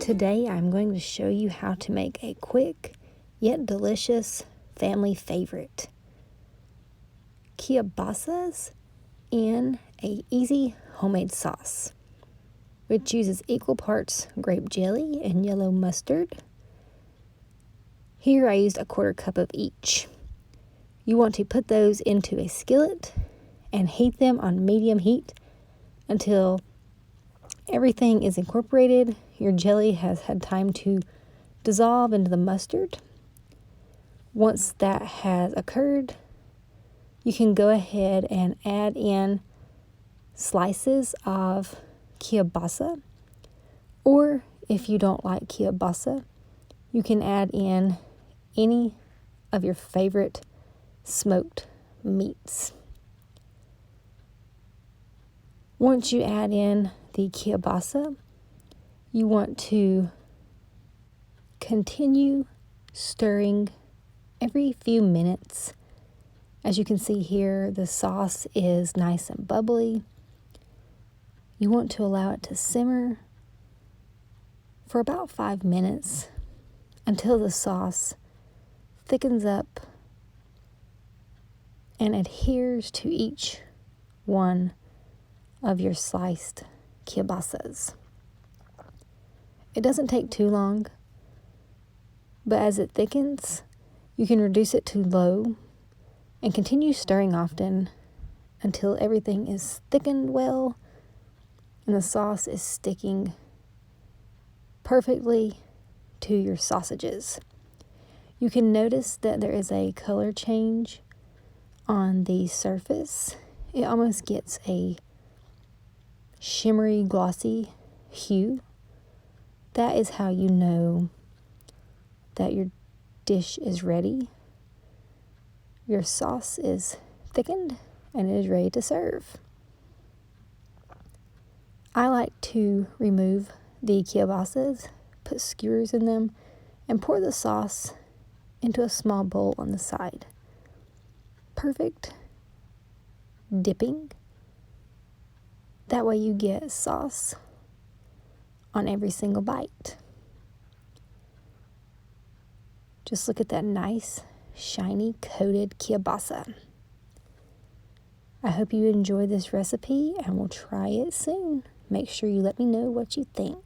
Today I'm going to show you how to make a quick yet delicious family favorite. Kielbasas in a easy homemade sauce, which uses equal parts grape jelly and yellow mustard. Here I used 1/4 cup of each. You want to put those into a skillet and heat them on medium heat until everything is incorporated. Your jelly has had time to dissolve into the mustard. Once that has occurred, you can go ahead and add in slices of kielbasa, or if you don't like kielbasa, you can add in any of your favorite smoked meats. Once you add in the kielbasa, you want to continue stirring every few minutes. As you can see here, the sauce is nice and bubbly. You want to allow it to simmer for about 5 minutes until the sauce thickens up and adheres to each one of your sliced kielbasas. It doesn't take too long, but as it thickens, you can reduce it to low and continue stirring often until everything is thickened well and the sauce is sticking perfectly to your sausages. You can notice that there is a color change on the surface. It almost gets a shimmery, glossy hue. That is how you know that your dish is ready. Your sauce is thickened and it is ready to serve. I like to remove the kielbasas, put skewers in them, and pour the sauce into a small bowl on the side. Perfect dipping. That way you get sauce on every single bite. Just look at that nice, shiny, coated kielbasa. I hope you enjoy this recipe and will try it soon. Make sure you let me know what you think.